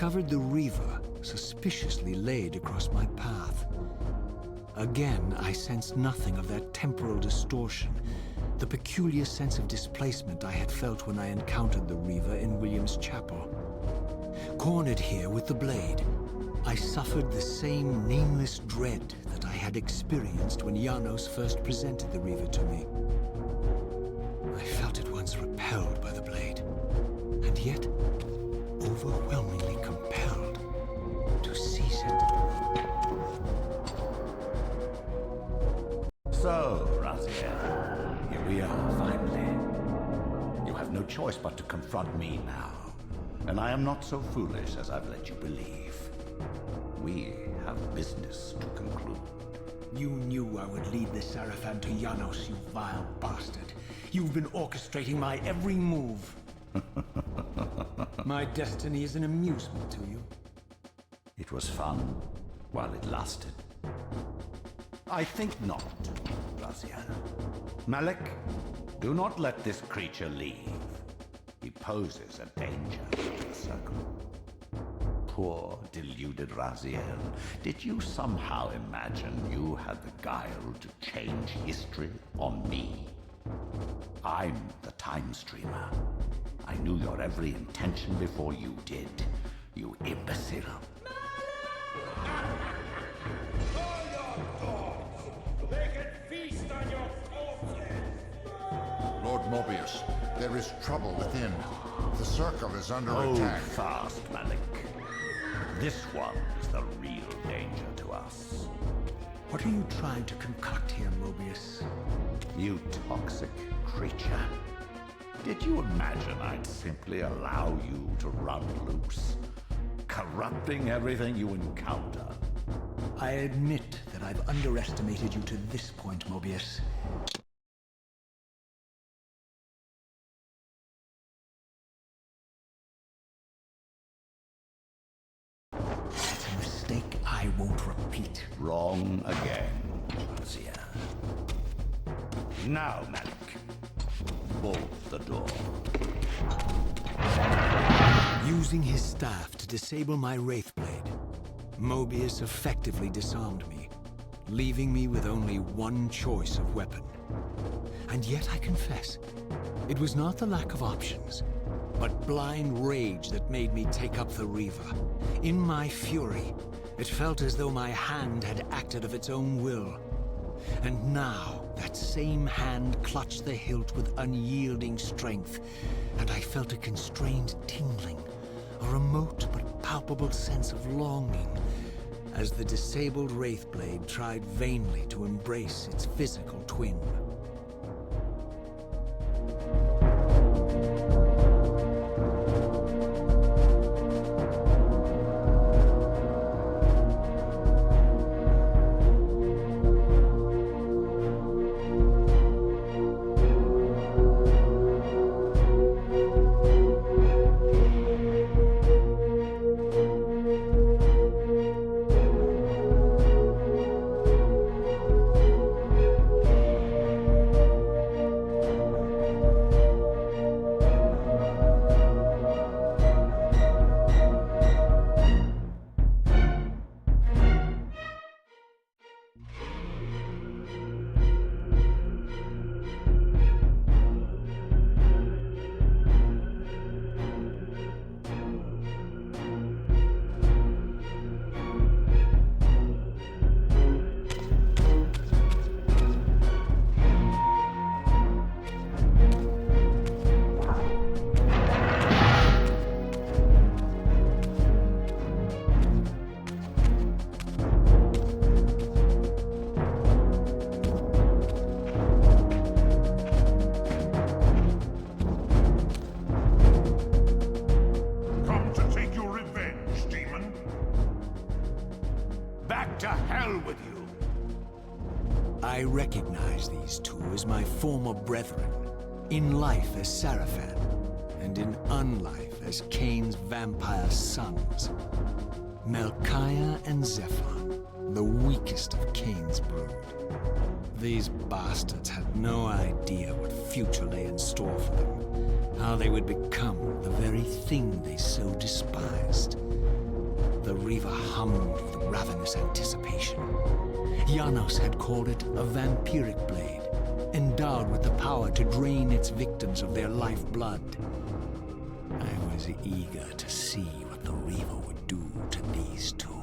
discovered the Reaver suspiciously laid across my path. Again, I sensed nothing of that temporal distortion, the peculiar sense of displacement I had felt when I encountered the Reaver in William's chapel. Cornered here with the blade, I suffered the same nameless dread that I had experienced when Janos first presented the Reaver to me. I felt at once repelled by the blade, and yet overwhelmingly compelled to seize it. So, Raziel, here we are, finally. You have no choice but to confront me now, and I am not so foolish as I've let you believe. We have business to conclude. You knew I would lead the Sarafan to Janos, you vile bastard. You've been orchestrating my every move. My destiny is an amusement to you. It was fun while it lasted. I think not, Raziel. Palack, do not let this creature leave. He poses a danger to the circle. Poor, deluded Raziel. Did you somehow imagine you had the guile to change history on me? I'm the time streamer. I knew your every intention before you did, you imbecile. All your dogs! They can feast on your corpses! Lord Mobius, there is trouble within. The circle is under Hold attack. fast, Palack. This one is the real danger to us. What are you trying to concoct here, Mobius? You toxic creature. Did you imagine I'd simply allow you to run loose, corrupting everything you encounter? I admit that I've underestimated you to this point, Mobius. It's a mistake I won't repeat. Wrong again, Raziel. Now, Palack, bolt the door. Using his staff to disable my Wraithblade, Mobius effectively disarmed me, leaving me with only one choice of weapon. And yet I confess, it was not the lack of options, but blind rage that made me take up the Reaver. In my fury, it felt as though my hand had acted of its own will. And now, that same hand clutched the hilt with unyielding strength, and I felt a constrained tingling, a remote but palpable sense of longing, as the disabled Wraithblade tried vainly to embrace its physical twin. To hell with you! I recognize these two as my former brethren, in life as Sarafan, and in unlife as Cain's vampire sons. Melchiah and Zephon, the weakest of Cain's brood. These bastards had no idea what future lay in store for them, how they would become the very thing they so despised. The Reaver hummed with ravenous anticipation. Janos had called it a vampiric blade, endowed with the power to drain its victims of their lifeblood. I was eager to see what the Reaver would do to these two.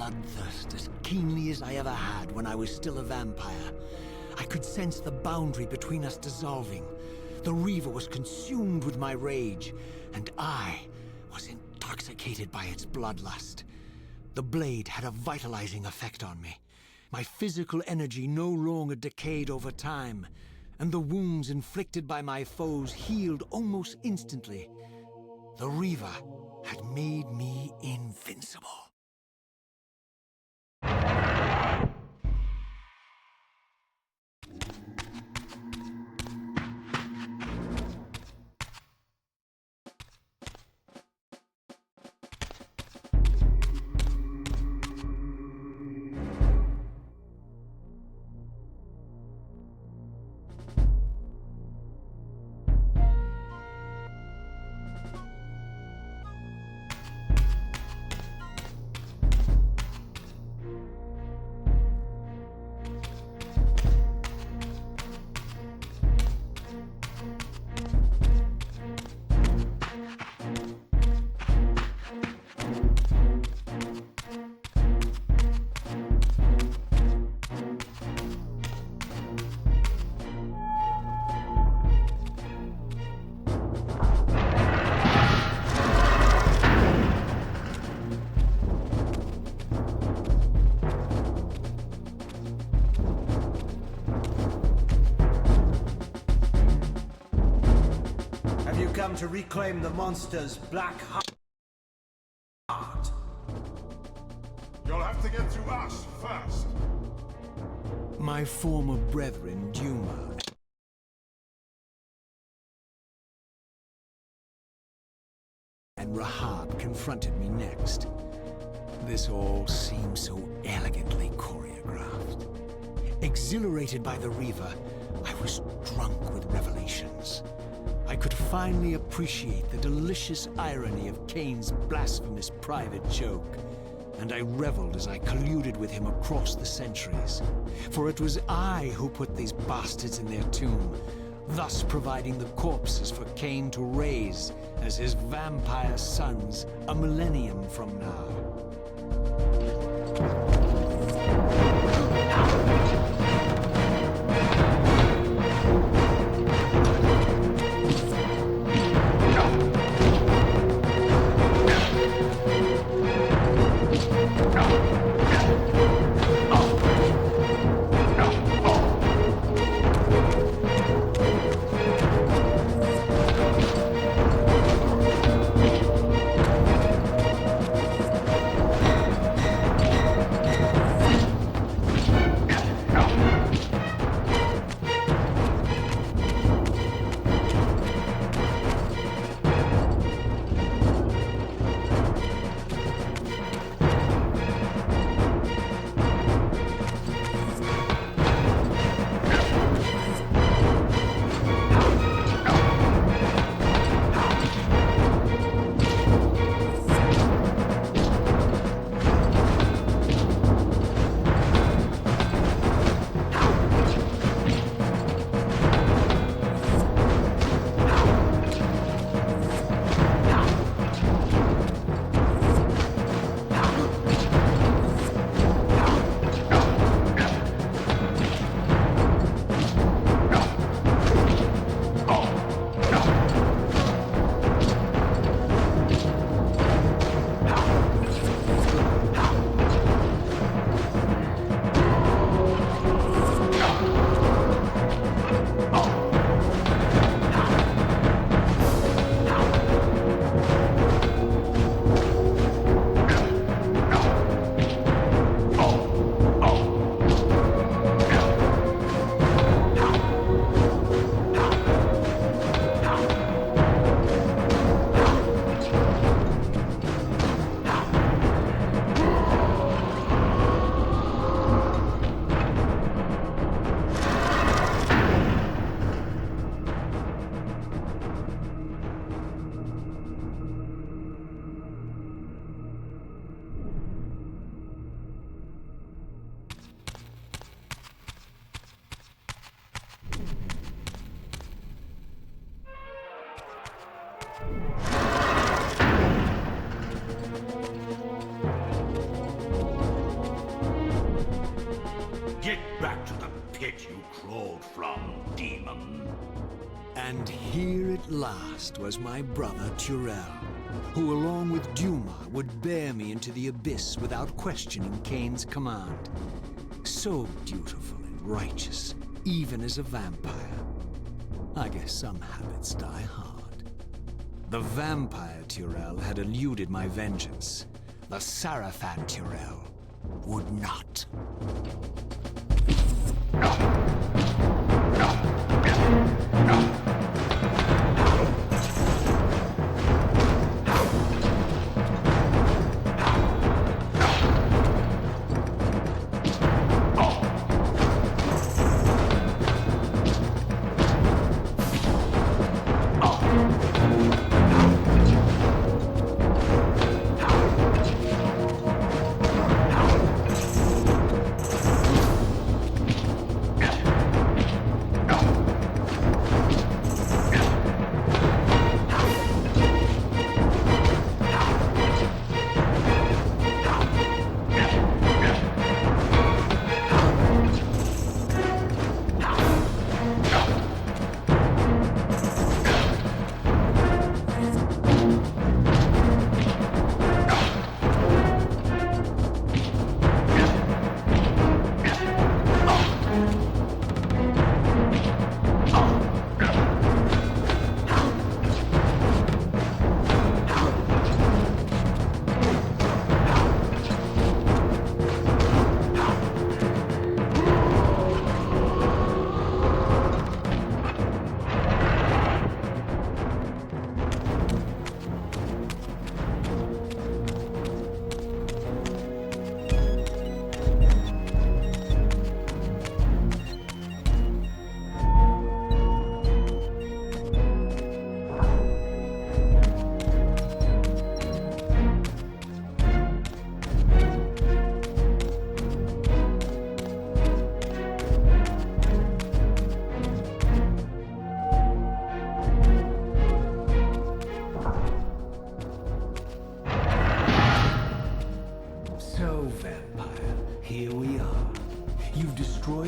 bloodthirst as keenly as I ever had when I was still a vampire. I could sense the boundary between us dissolving, The Reaver was consumed with my rage, and I was intoxicated by its bloodlust. The blade had a vitalizing effect on me. My physical energy no longer decayed over time, and the wounds inflicted by my foes healed almost instantly. The Reaver had made me invincible. Come to reclaim the monster's black heart. You'll have to get through us first. My former brethren, Duma and Rahab, confronted me next. This all seemed so elegantly choreographed. Exhilarated by the Reaver, I was drunk with revelations. I could finally appreciate the delicious irony of Cain's blasphemous private joke, and I reveled as I colluded with him across the centuries. For it was I who put these bastards in their tomb, thus providing the corpses for Cain to raise as his vampire sons a millennium from now. at last was my brother Tyrell, who along with Duma would bear me into the abyss without questioning Kain's command. So dutiful and righteous, even as a vampire. I guess some habits die hard. The vampire Tyrell had eluded my vengeance. The Sarafan Tyrell would not.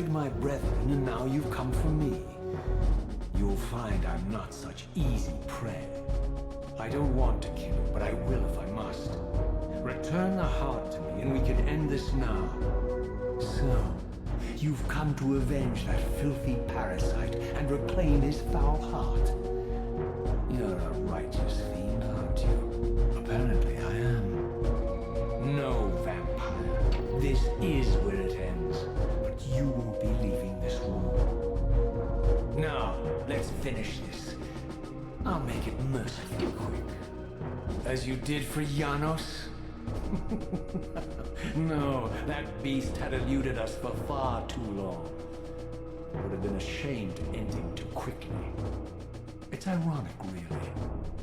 My brethren, and now you've come for me. You'll find I'm not such easy prey. I don't want to kill you, but I will if I must. Return the heart to me, and we can end this now. So, you've come to avenge that filthy parasite and reclaim his foul heart. You're a righteous fiend, aren't you? Apparently I am. No, vampire. This is where it ends. You won't be leaving this room. Now, let's finish this. I'll make it mercifully quick. As you did for Janos? No, that beast had eluded us for far too long. It would have been a shame to end him too quickly. It's ironic, really.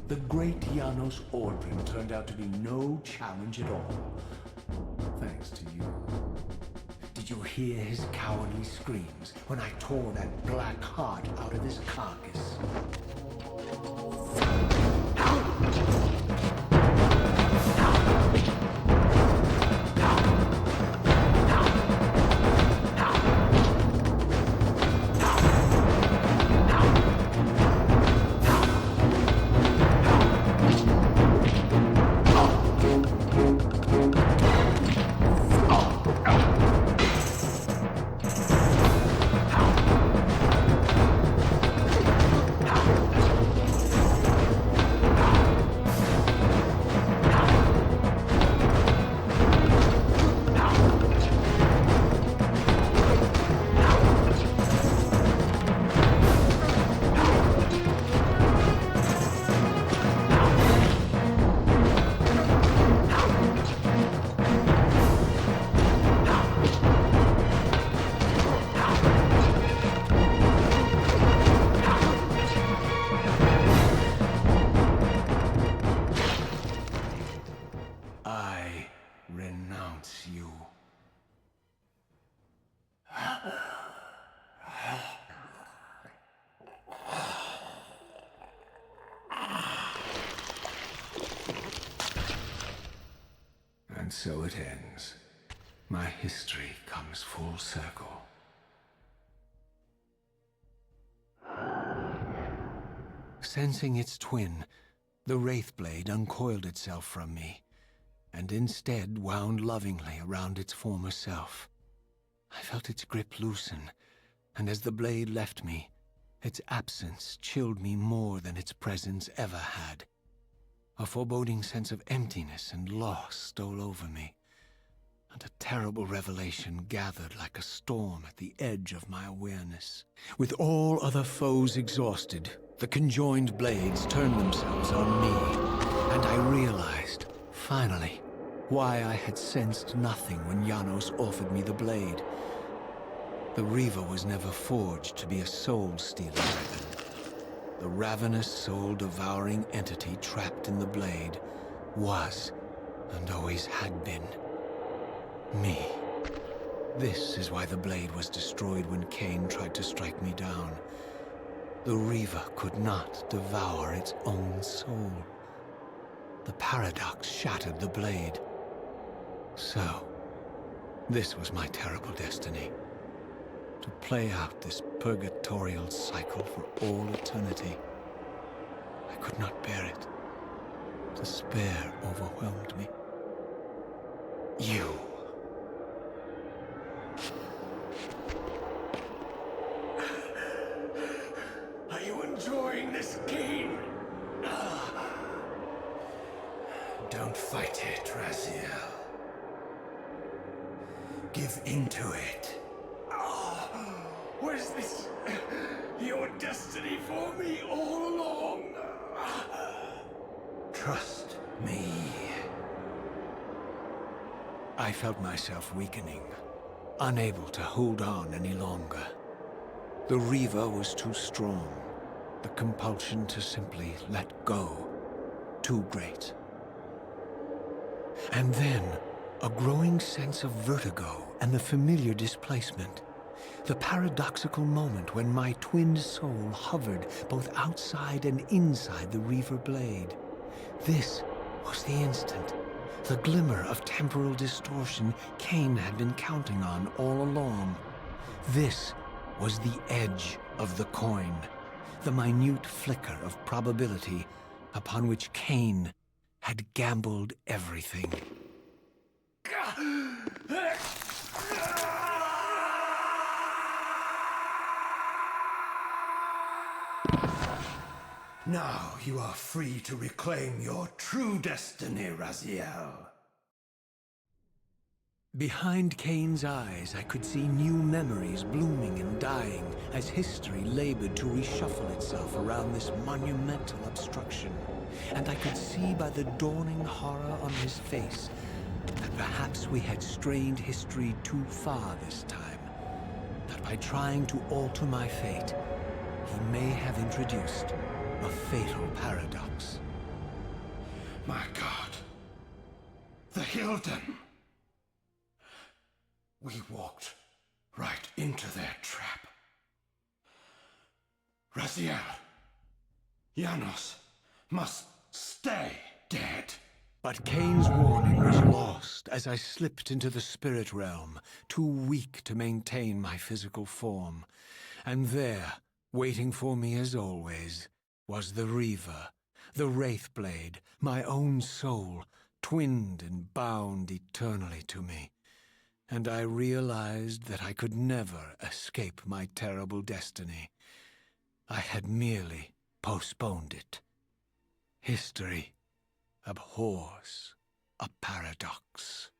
The great Janos Ordrin turned out to be no challenge at all. Thanks to you. Did you hear his cowardly screams when I tore that black heart out of his carcass? And so it ends. My history comes full circle. Sensing its twin, the Wraithblade uncoiled itself from me, and instead wound lovingly around its former self. I felt its grip loosen, and as the blade left me, its absence chilled me more than its presence ever had. A foreboding sense of emptiness and loss stole over me, and a terrible revelation gathered like a storm at the edge of my awareness. With all other foes exhausted, the conjoined blades turned themselves on me, and I realized, finally, why I had sensed nothing when Janos offered me the blade. The Reaver was never forged to be a soul-stealing weapon. The ravenous, soul-devouring entity trapped in the blade was, and always had been, me. This is why the blade was destroyed when Cain tried to strike me down. The Reaver could not devour its own soul. The paradox shattered the blade. So, this was my terrible destiny. To play out this purgatorial cycle for all eternity. I could not bear it. Despair overwhelmed me. You. Are you enjoying this game? Don't fight it, Raziel. Give into it. Was this your destiny for me all along? Trust me. I felt myself weakening, unable to hold on any longer. The Reaver was too strong. The compulsion to simply let go, too great. And then, a growing sense of vertigo and the familiar displacement. The paradoxical moment when my twin soul hovered both outside and inside the Reaver blade. This was the instant, the glimmer of temporal distortion Cain had been counting on all along. This was the edge of the coin, the minute flicker of probability upon which Cain had gambled everything. Now you are free to reclaim your true destiny, Raziel. Behind Cain's eyes, I could see new memories blooming and dying as history labored to reshuffle itself around this monumental obstruction. And I could see by the dawning horror on his face that perhaps we had strained history too far this time. That by trying to alter my fate, he may have introduced a fatal paradox. My God. The Hilden. We walked right into their trap. Raziel, Janos must stay dead. But Cain's warning was lost as I slipped into the spirit realm, too weak to maintain my physical form. And there, waiting for me as always, was the Reaver, the Wraithblade, my own soul, twinned and bound eternally to me. And I realized that I could never escape my terrible destiny. I had merely postponed it. History abhors a paradox.